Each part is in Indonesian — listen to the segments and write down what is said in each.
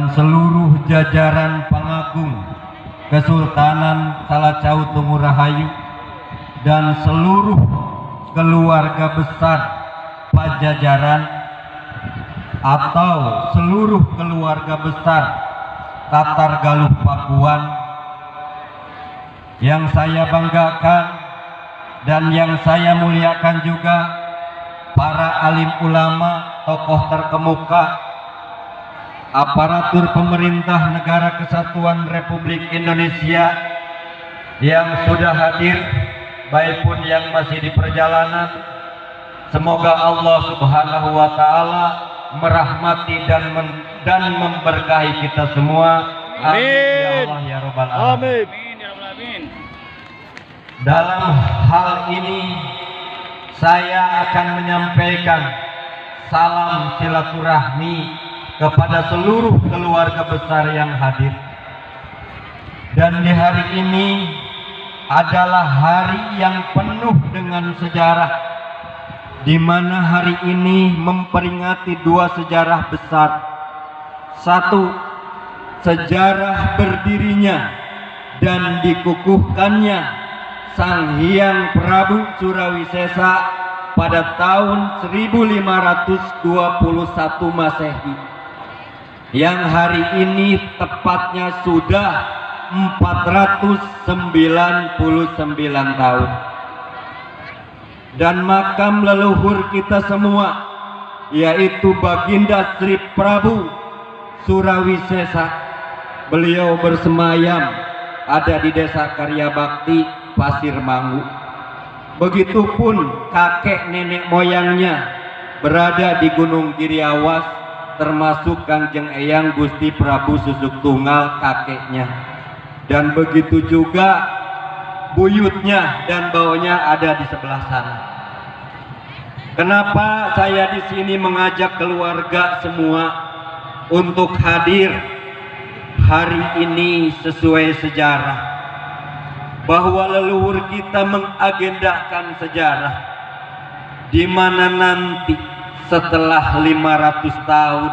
dan seluruh jajaran pengagung Kesultanan Salacau Tungurahayu dan seluruh keluarga besar Pajajaran atau seluruh keluarga besar Tatar Galuh Pakuan yang saya banggakan dan yang saya muliakan juga para alim ulama, tokoh terkemuka, aparatur pemerintah Negara Kesatuan Republik Indonesia yang sudah hadir, baik pun yang masih di perjalanan. Semoga Allah Subhanahu wa Ta'ala merahmati dan memberkahi kita semua. Amin ya Allah ya Rabbal Alamin. Dalam hal ini saya akan menyampaikan salam silaturahmi kepada seluruh keluarga besar yang hadir. Dan di hari ini adalah hari yang penuh dengan sejarah, di mana hari ini memperingati dua sejarah besar. Satu, sejarah berdirinya dan dikukuhkannya Sang Hyang Prabu Surawisesa pada tahun 1521 Masehi, yang hari ini tepatnya sudah 499 tahun. Dan makam leluhur kita semua, yaitu Baginda Sri Prabu Surawisesa, beliau bersemayam ada di Desa Karya Bakti, Pasir Manggu. Begitupun kakek nenek moyangnya berada di Gunung Giriawas, termasuk Kangjeng Eyang Gusti Prabu Susuk Tunggal kakeknya. Dan begitu juga buyutnya dan baunya ada di sebelah sana. Kenapa saya di sini mengajak keluarga semua untuk hadir hari ini sesuai sejarah, bahwa leluhur kita mengagendakan sejarah, di mana nanti setelah 500 tahun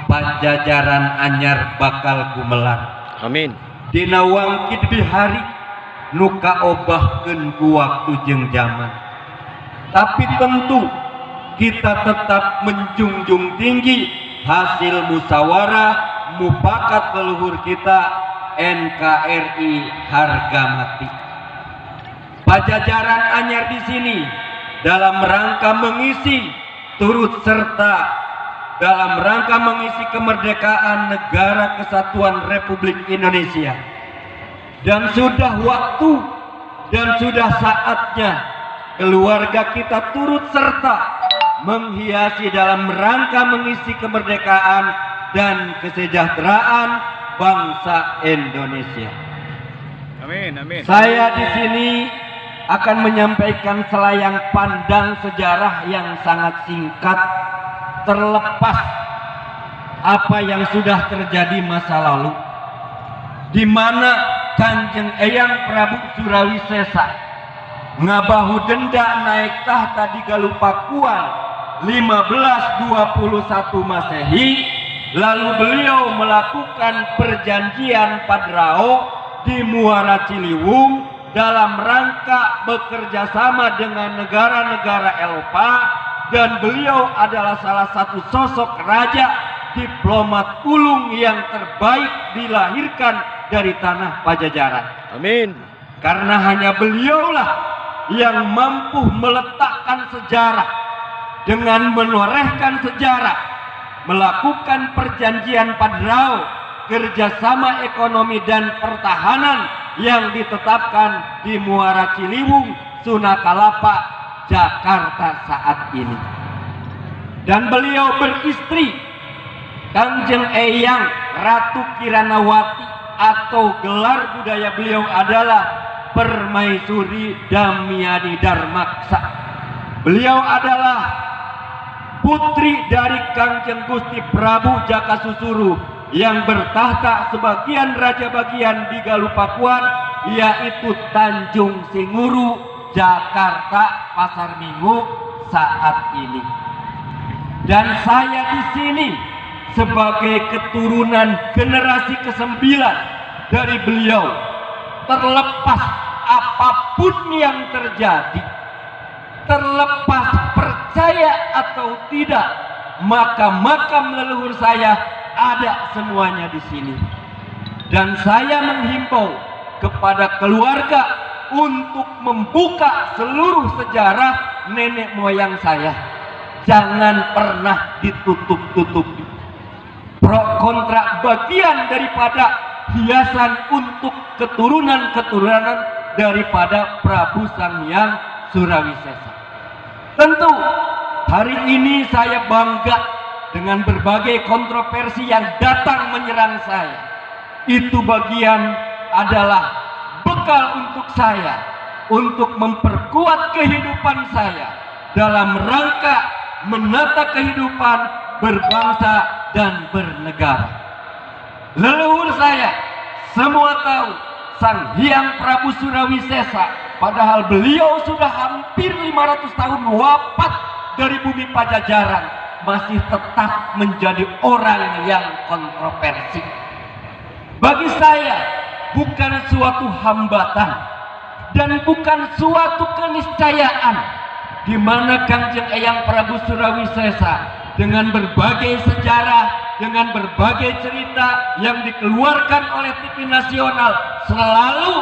Pajajaran anyar bakal gumelar. Amin. Dina wangkid bihari nuka obahkeun ku waktu jeung zaman. Tapi tentu kita tetap menjunjung tinggi hasil musyawarah mufakat leluhur kita, NKRI harga mati. Pajajaran anyar di sini dalam rangka mengisi turut serta dalam rangka mengisi kemerdekaan Negara Kesatuan Republik Indonesia. Dan sudah waktu dan sudah saatnya keluarga kita turut serta menghiasi dalam rangka mengisi kemerdekaan dan kesejahteraan bangsa Indonesia. Amin, amin. Saya di sini akan menyampaikan selayang pandang sejarah yang sangat singkat, terlepas apa yang sudah terjadi masa lalu, di mana Kanjeng Eyang Prabu Surawisesa ngabahu denda naik tahta di Galupakuan 1521 Masehi, lalu beliau melakukan perjanjian Padrao di Muara Ciliwung dalam rangka bekerja sama dengan negara-negara Eropa, dan beliau adalah salah satu sosok raja diplomat ulung yang terbaik dilahirkan dari tanah Pajajaran. Amin. Karena hanya beliaulah yang mampu meletakkan sejarah dengan menorehkan sejarah, melakukan perjanjian Padrao, kerjasama ekonomi dan pertahanan yang ditetapkan di Muara Ciliwung, Sunakalapa, Jakarta saat ini. Dan beliau beristri Kanjeng Eyang Ratu Kiranawati, atau gelar budaya beliau adalah Permaisuri Damiani Darmaksa. Beliau adalah putri dari Kanjeng Gusti Prabu Jakasusuruh yang bertahta sebagian raja bagian di Galupakuan, yaitu Tanjung Singuru, Jakarta, Pasar Minggu saat ini. Dan saya di sini sebagai keturunan generasi ke-9 dari beliau, terlepas apapun yang terjadi, terlepas percaya atau tidak, maka makam leluhur saya ada semuanya di sini. Dan saya menghimbau kepada keluarga untuk membuka seluruh sejarah nenek moyang saya. Jangan pernah ditutup-tutupi. Pro kontra bagian daripada hiasan untuk keturunan-keturunan daripada Prabu Sanghyang Surawisesa. Tentu hari ini saya bangga dengan berbagai kontroversi yang datang menyerang saya. Itu bagian adalah bekal untuk saya untuk memperkuat kehidupan saya dalam rangka menata kehidupan berbangsa dan bernegara. Leluhur saya semua tahu Sang Hyang Prabu Surawisesa, padahal beliau sudah hampir 500 tahun wafat dari bumi Pajajaran, masih tetap menjadi orang yang kontroversi. Bagi saya bukan suatu hambatan dan bukan suatu keniscayaan di mana Kangjeng Eyang Prabu Surawisesa dengan berbagai sejarah, dengan berbagai cerita yang dikeluarkan oleh TV nasional selalu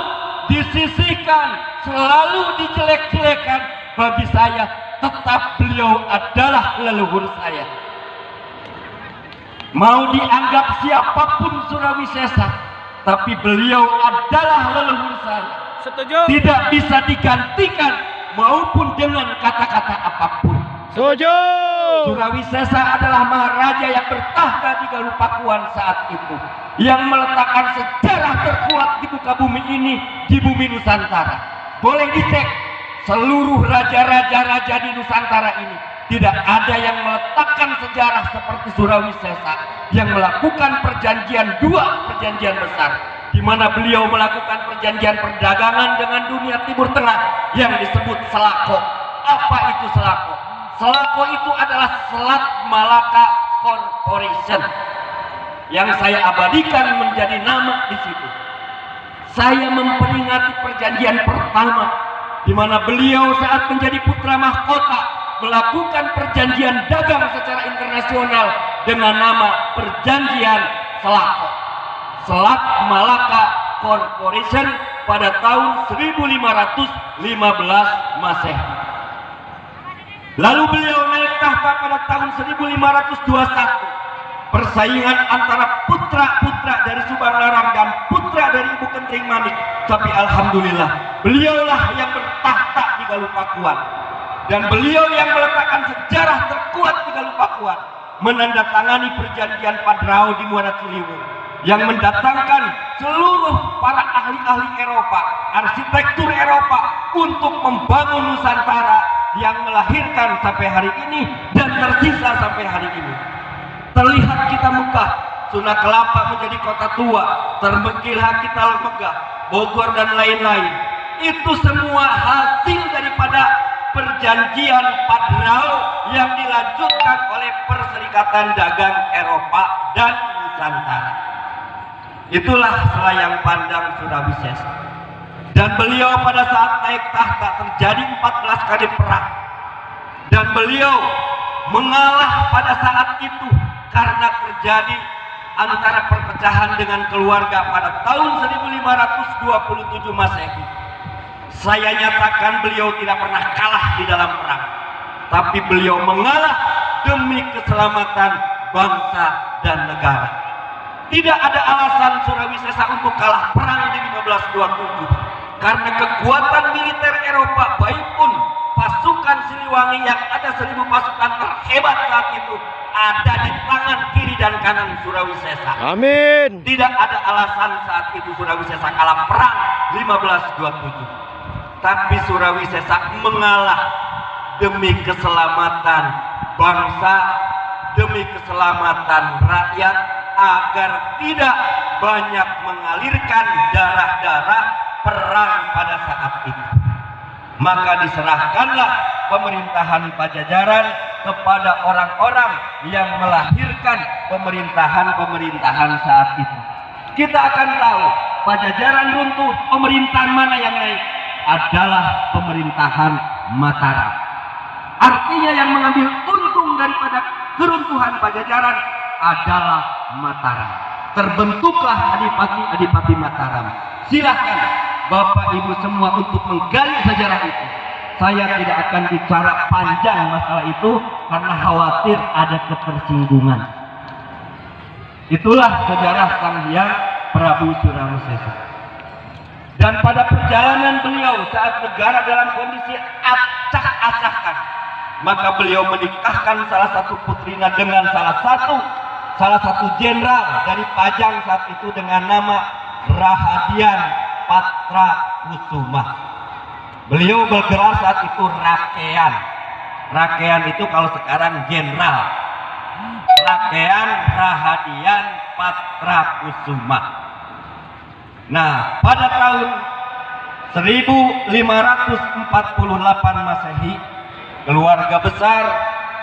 disisihkan, selalu dijelek-jelekan. Bagi saya tetap beliau adalah leluhur saya. Mau dianggap siapapun Surawisesa, tapi beliau adalah leluhur saya. Setuju. Tidak bisa digantikan maupun dengan kata-kata apapun. Setuju. Surawisesa adalah maharaja yang bertahta di Galupakuan saat itu, yang meletakkan sejarah terkuat di muka bumi ini, di bumi Nusantara. Boleh dicek seluruh raja-raja di Nusantara ini, tidak ada yang meletakkan sejarah seperti Surawisesa, yang melakukan dua perjanjian besar, di mana beliau melakukan perjanjian perdagangan dengan dunia Timur Tengah yang disebut Selako. Apa itu Selako? Selako itu adalah Selat Malaka Corporation yang saya abadikan menjadi nama di situ. Saya memperingati perjanjian pertama di mana beliau saat menjadi putra mahkota melakukan perjanjian dagang secara internasional dengan nama Perjanjian Selako, Selat Malaka Corporation pada tahun 1515 Masehi. Lalu beliau naik tahta pada tahun 1521. Persaingan antara putra-putra dari Subang Larang dan putra dari Ibu Kentring Manik. Tapi alhamdulillah, beliaulah yang bertahta di Galupakuan. Dan beliau yang meletakkan sejarah terkuat di Galupakuan, menandatangani perjanjian Padrao di Muara Ciliwung, yang mendatangkan seluruh para ahli-ahli Eropa, arsitektur Eropa untuk membangun Nusantara yang melahirkan sampai hari ini dan tersisa sampai hari ini. Terlihat kita megah, Sunda Kelapa menjadi kota tua, termegillah kita megah, Bogor dan lain-lain. Itu semua hasil daripada perjanjian Padrao yang dilanjutkan oleh Perserikatan Dagang Eropa dan Nusantara. Itulah selayang pandang Surawisesa. Dan beliau pada saat naik tahta terjadi 14 kali perang. Dan beliau mengalah pada saat itu karena terjadi antara perpecahan dengan keluarga pada tahun 1527 Masehi. Saya nyatakan beliau tidak pernah kalah di dalam perang, tapi beliau mengalah demi keselamatan bangsa dan negara. Tidak ada alasan Surawisesa untuk kalah perang di 1527. Karena kekuatan militer Eropa, baik pun pasukan Siliwangi yang ada 1000 pasukan terhebat saat itu, ada di tangan kiri dan kanan Surawisesa. Amin. Tidak ada alasan saat itu Surawisesa kalah perang 1527. Tapi Surawisesa mengalah demi keselamatan bangsa, demi keselamatan rakyat, agar tidak banyak mengalirkan darah-darah perang pada saat itu. Maka diserahkanlah pemerintahan Pajajaran kepada orang-orang yang melahirkan pemerintahan-pemerintahan saat itu. Kita akan tahu Pajajaran runtuh, pemerintahan mana yang naik? Adalah pemerintahan Mataram. Artinya yang mengambil untung daripada keruntuhan Pajajaran adalah Mataram. Terbentuklah adipati-adipati Mataram. Silahkan Bapak Ibu semua untuk menggali sejarah itu. Saya tidak akan bicara panjang masalah itu karena khawatir ada ketersinggungan. Itulah sejarah Sang Hyang Prabu Surawi Sesa. Dan pada perjalanan beliau saat negara dalam kondisi acak-acakan, maka beliau menikahkan salah satu putrinya dengan salah satu jenderal dari Pajang saat itu dengan nama Rahadian Patra Kusuma. Beliau bergelar saat itu Rakean. Rakean itu kalau sekarang jenderal. Rakean Rahadian Patra Kusuma. Nah, pada tahun 1548 Masehi, keluarga besar,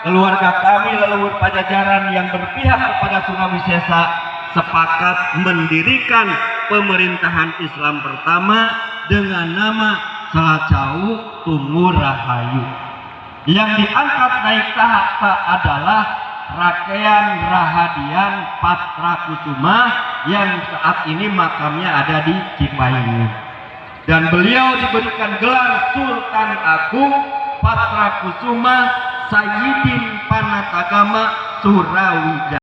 keluarga kami leluhur Pajajaran yang berpihak kepada Surawi Sesa sepakat mendirikan pemerintahan Islam pertama dengan nama Salacau Tumu Rahayu. Yang diangkat naik tahta adalah Rakean Rahadian Patra Kusuma yang saat ini makamnya ada di Cipayu. Dan beliau diberikan gelar Sultan Agung Patra Kusuma Sayyidin Panatagama Surawijaya.